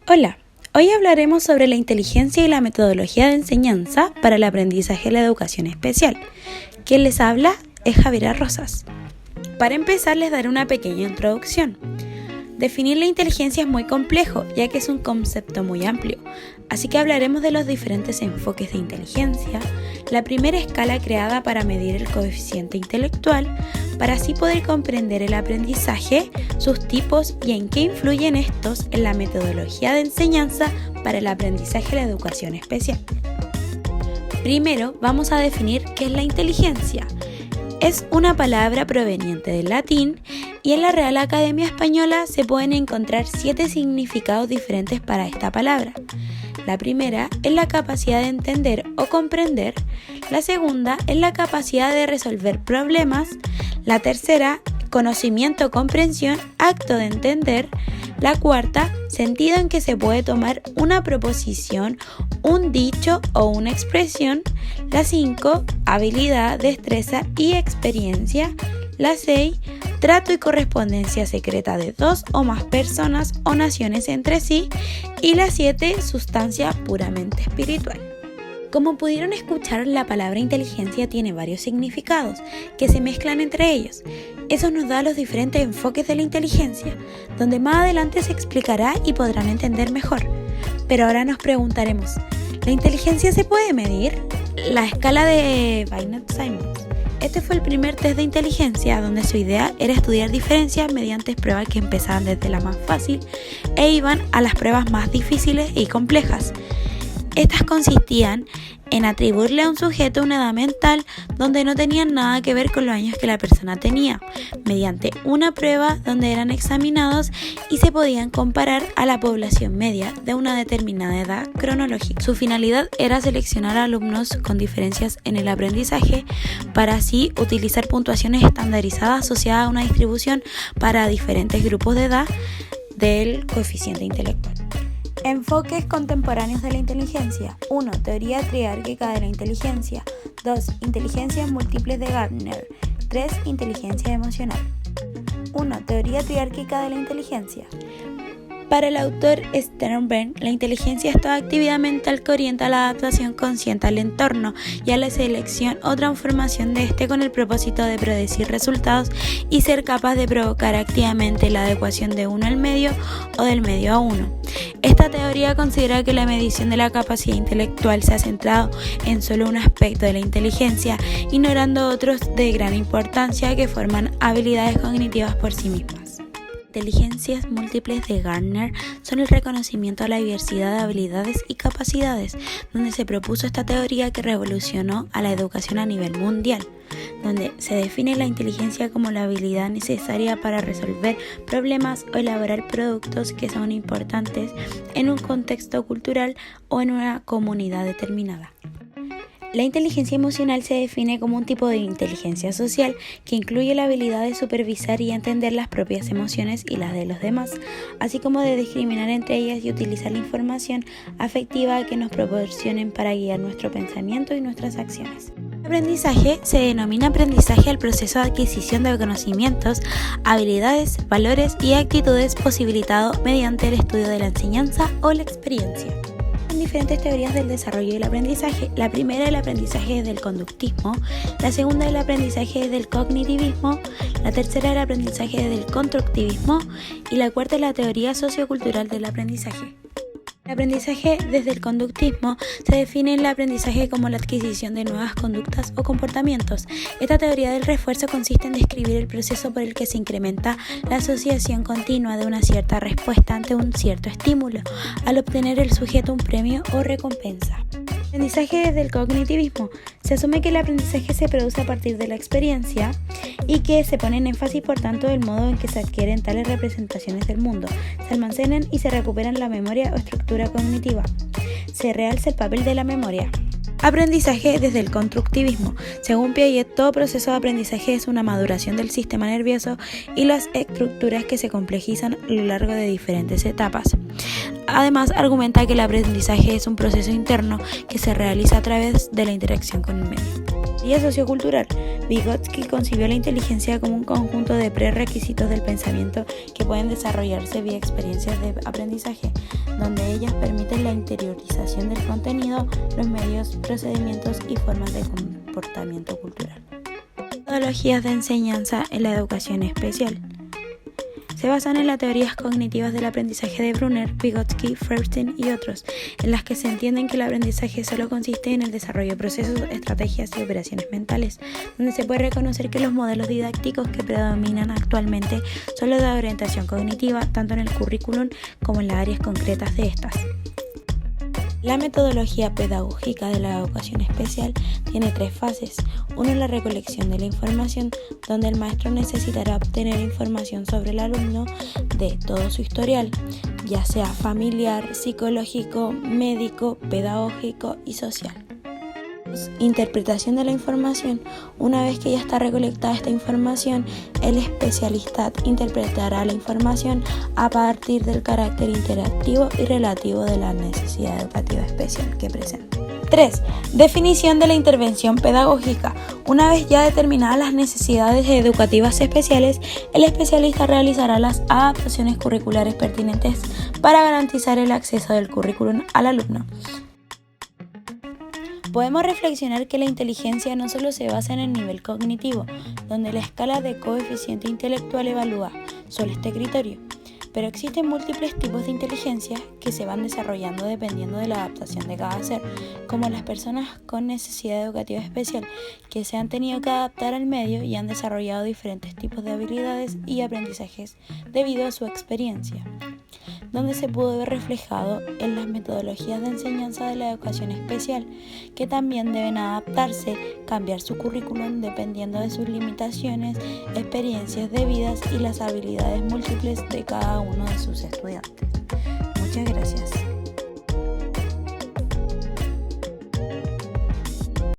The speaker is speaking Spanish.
Hola, hoy hablaremos sobre la inteligencia y la metodología de enseñanza para el aprendizaje y la educación especial. Quien les habla es Javiera Rosas. Para empezar les daré una pequeña introducción. Definir la inteligencia es muy complejo, ya que es un concepto muy amplio, así que hablaremos de los diferentes enfoques de inteligencia, la primera escala creada para medir el coeficiente intelectual, para así poder comprender el aprendizaje, sus tipos y en qué influyen estos en la metodología de enseñanza para el aprendizaje y la educación especial. Primero, vamos a definir qué es la inteligencia. Es una palabra proveniente del latín y en la Real Academia Española se pueden encontrar 7 significados diferentes para esta palabra. La primera es la capacidad de entender o comprender, la segunda es la capacidad de resolver problemas, la tercera, conocimiento o comprensión, acto de entender, la cuarta, sentido en que se puede tomar una proposición, un dicho o una expresión, la 5, habilidad, destreza y experiencia, la 6, trato y correspondencia secreta de 2 o más personas o naciones entre sí, y la 7, sustancia puramente espiritual. Como pudieron escuchar, la palabra inteligencia tiene varios significados que se mezclan entre ellos. Eso nos da los diferentes enfoques de la inteligencia, donde más adelante se explicará y podrán entender mejor. Pero ahora nos preguntaremos, ¿la inteligencia se puede medir? La escala de Binet-Simons. Este fue el primer test de inteligencia, donde su idea era estudiar diferencias mediante pruebas que empezaban desde la más fácil e iban a las pruebas más difíciles y complejas. Estas consistían en atribuirle a un sujeto una edad mental donde no tenían nada que ver con los años que la persona tenía, mediante una prueba donde eran examinados y se podían comparar a la población media de una determinada edad cronológica. Su finalidad era seleccionar alumnos con diferencias en el aprendizaje para así utilizar puntuaciones estandarizadas asociadas a una distribución para diferentes grupos de edad del coeficiente intelectual. Enfoques contemporáneos de la inteligencia. 1. Teoría triárquica de la inteligencia. 2. Inteligencias múltiples de Gardner. 3. Inteligencia emocional. 1. Teoría triárquica de la inteligencia. Para el autor Sternberg, la inteligencia es toda actividad mental que orienta a la adaptación consciente al entorno y a la selección o transformación de este con el propósito de predecir resultados y ser capaz de provocar activamente la adecuación de uno al medio o del medio a uno. Esta teoría considera que la medición de la capacidad intelectual se ha centrado en solo un aspecto de la inteligencia, ignorando otros de gran importancia que forman habilidades cognitivas por sí mismas. Inteligencias múltiples de Gardner son el reconocimiento a la diversidad de habilidades y capacidades, donde se propuso esta teoría que revolucionó a la educación a nivel mundial, donde se define la inteligencia como la habilidad necesaria para resolver problemas o elaborar productos que son importantes en un contexto cultural o en una comunidad determinada. La inteligencia emocional se define como un tipo de inteligencia social que incluye la habilidad de supervisar y entender las propias emociones y las de los demás, así como de discriminar entre ellas y utilizar la información afectiva que nos proporcionen para guiar nuestro pensamiento y nuestras acciones. El aprendizaje se denomina aprendizaje al proceso de adquisición de conocimientos, habilidades, valores y actitudes posibilitado mediante el estudio de la enseñanza o la experiencia. Diferentes teorías del desarrollo del aprendizaje. La primera es el aprendizaje del conductismo, la segunda es el aprendizaje del cognitivismo, la tercera es el aprendizaje del constructivismo y la cuarta es la teoría sociocultural del aprendizaje. El aprendizaje desde el conductismo se define el aprendizaje como la adquisición de nuevas conductas o comportamientos. Esta teoría del refuerzo consiste en describir el proceso por el que se incrementa la asociación continua de una cierta respuesta ante un cierto estímulo, al obtener el sujeto un premio o recompensa. Aprendizaje desde el cognitivismo. Se asume que el aprendizaje se produce a partir de la experiencia y que se pone en énfasis por tanto del modo en que se adquieren tales representaciones del mundo, se almacenan y se recuperan la memoria o estructura cognitiva. Se realza el papel de la memoria. Aprendizaje desde el constructivismo. Según Piaget, todo proceso de aprendizaje es una maduración del sistema nervioso y las estructuras que se complejizan a lo largo de diferentes etapas. Además, argumenta que el aprendizaje es un proceso interno que se realiza a través de la interacción con el medio. Y sociocultural. Vygotsky concibió la inteligencia como un conjunto de prerequisitos del pensamiento que pueden desarrollarse vía experiencias de aprendizaje. donde ellas permiten la interiorización del contenido, los medios, procedimientos y formas de comportamiento cultural. Metodologías de enseñanza en la educación especial. Se basan en las teorías cognitivas del aprendizaje de Brunner, Vygotsky, Feuerstein y otros, en las que se entiende que el aprendizaje solo consiste en el desarrollo de procesos, estrategias y operaciones mentales, donde se puede reconocer que los modelos didácticos que predominan actualmente son los de orientación cognitiva, tanto en el currículum como en las áreas concretas de estas. La metodología pedagógica de la educación especial tiene 3 fases. Uno es la recolección de la información, donde el maestro necesitará obtener información sobre el alumno de todo su historial, ya sea familiar, psicológico, médico, pedagógico y social. Interpretación de la información. Una vez que ya está recolectada esta información, el especialista interpretará la información a partir del carácter interactivo y relativo de la necesidad educativa especial que presenta. 3. Definición de la intervención pedagógica. Una vez ya determinadas las necesidades educativas especiales, el especialista realizará las adaptaciones curriculares pertinentes para garantizar el acceso del currículum al alumno. Podemos reflexionar que la inteligencia no solo se basa en el nivel cognitivo, donde la escala de coeficiente intelectual evalúa solo este criterio, pero existen múltiples tipos de inteligencia que se van desarrollando dependiendo de la adaptación de cada ser, como las personas con necesidad educativa especial, que se han tenido que adaptar al medio y han desarrollado diferentes tipos de habilidades y aprendizajes debido a su experiencia, donde se pudo ver reflejado en las metodologías de enseñanza de la educación especial, que también deben adaptarse, cambiar su currículum dependiendo de sus limitaciones, experiencias de vidas y las habilidades múltiples de cada uno de sus estudiantes. Muchas gracias.